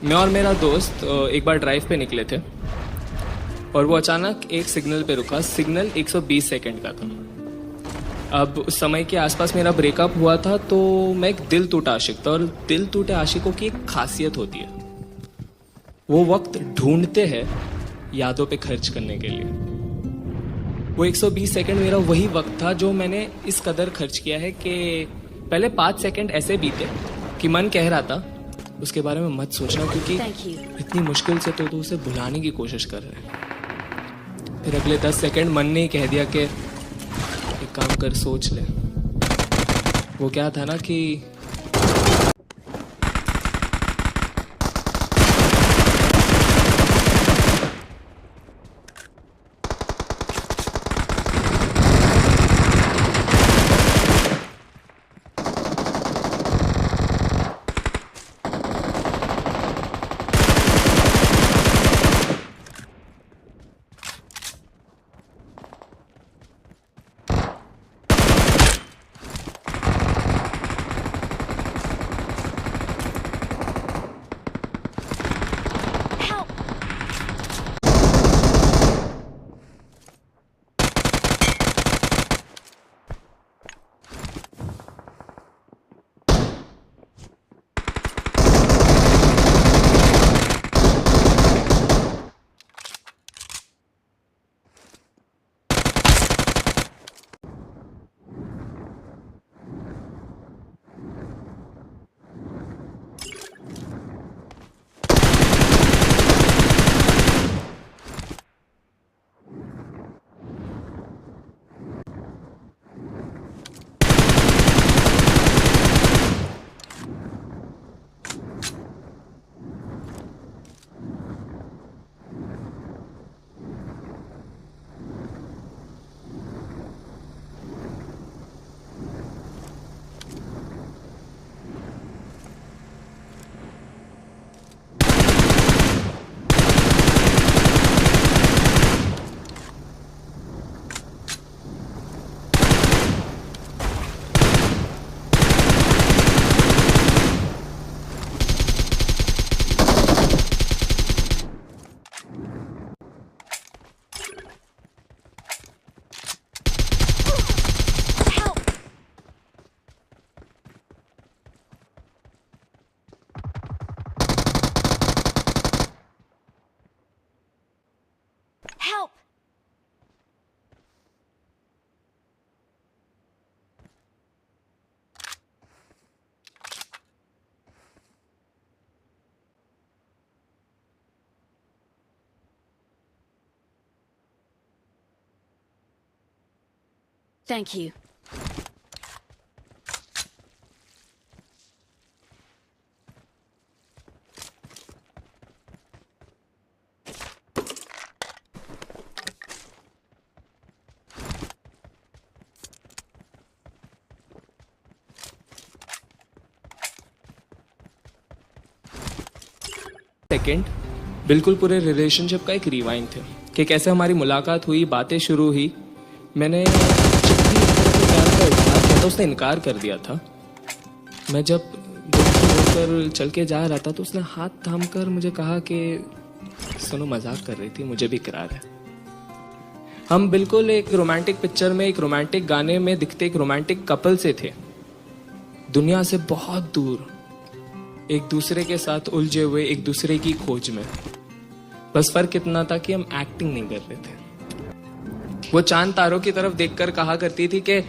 मैं और मेरा दोस्त एक बार ड्राइव पे निकले थे और वो अचानक एक सिग्नल पे रुका। सिग्नल 120 सेकंड का था। अब उस समय के आसपास मेरा ब्रेकअप हुआ था, तो मैं एक दिल टूटा आशिक था। और दिल टूटे आशिकों की एक खासियत होती है, वो वक्त ढूंढते हैं यादों पे खर्च करने के लिए। वो 120 सेकंड मेरा वही वक्त था जो मैंने इस कदर खर्च किया है कि पहले 5 सेकंड ऐसे बीते कि मन कह रहा था उसके बारे में मत सोचना, क्योंकि इतनी मुश्किल से तो उसे भुलाने की कोशिश कर रहे हैं। फिर अगले 10 सेकंड मन ने ही कह दिया कि एक काम कर, सोच ले। वो क्या था ना कि Help! Thank you. सेकंड बिल्कुल पूरे रिलेशनशिप का एक रिवाइंड थे कि कैसे हमारी मुलाकात हुई, बातें शुरू हुई। मैंने जब भी इस तरह के प्यार का इजहार किया था, उसने इनकार कर दिया था। मैं जब दुखी होकर चल के जा रहा था तो उसने हाथ थाम कर मुझे कहा कि सुनो, मजाक कर रही थी, मुझे भी इकरार है। हम बिल्कुल एक रोमांटिक पिक्चर में, एक रोमांटिक गाने में दिखते एक रोमांटिक कपल से थे, दुनिया से बहुत दूर, एक दूसरे के साथ उलझे हुए, एक दूसरे की खोज में। बस फर्क इतना था कि हम एक्टिंग नहीं कर रहे थे। वो चांद तारों की तरफ देखकर कहा करती थी कि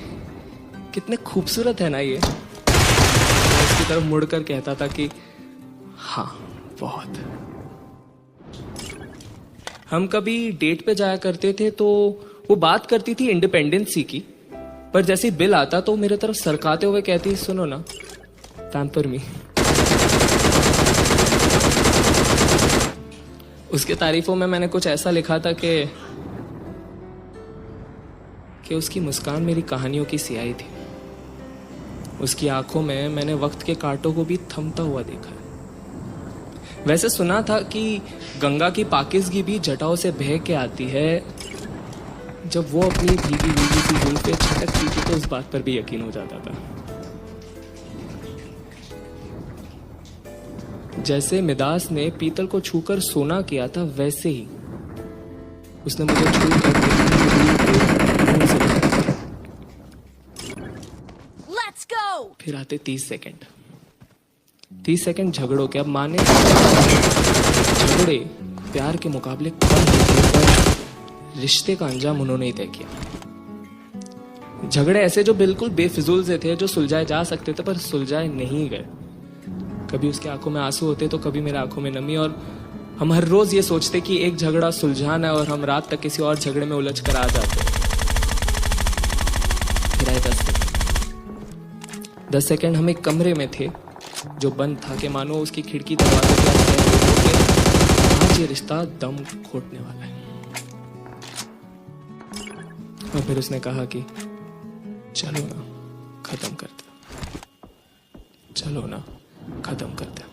कितने खूबसूरत है ना ये। मैं उसकी तरफ मुड़कर कहता था कि हाँ, बहुत। हम कभी डेट पे जाया करते थे तो वो बात करती थी इंडिपेंडेंसी की, पर जैसे ही बिल आता तो मेरे तरफ सरकाते हुए कहती, सुनो ना, पैम्पर मी। उसके तारीफों में मैंने कुछ ऐसा लिखा था कि उसकी मुस्कान मेरी कहानियों की स्याही थी। उसकी आंखों में मैंने वक्त के कांटों को भी थमता हुआ देखा। वैसे सुना था कि गंगा की पाकिज़गी भी जटाओं से बह के आती है। जब वो अपनी भीगी भीगी सी जुल्फें छटकती थी तो उस बात पर भी यकीन हो जाता था। जैसे मिदास ने पीतल को छूकर सोना किया था वैसे ही उसने मुझे छूकर मुंह से लिया। Let's go! फिर आते 30 सेकंड। 30 सेकंड झगड़ों के। अब माने झगड़े प्यार के मुकाबले कम होते, पर रिश्ते का अंजाम उन्होंने ही तय किया। झगड़े ऐसे जो बिल्कुल बेफिजूल से थे, जो सुलझाए जा सकते थे पर सुलझाए नहीं गए। कभी उसकी आंखों में आंसू होते तो कभी मेरे आंखों में नमी, और हम हर रोज ये सोचते कि एक झगड़ा सुलझाना है और हम रात तक किसी और झगड़े में उलझ कर आ जाते। फिर आए 10 सेकंड। 10 सेकंड हम एक कमरे में थे जो बंद था कि मानो उसकी खिड़की दरवाजे पर आज ये रिश्ता दम घोटने वाला है। और फिर उसने कहा कि चलो ना खत्म करते, चलो ना खत्म करते।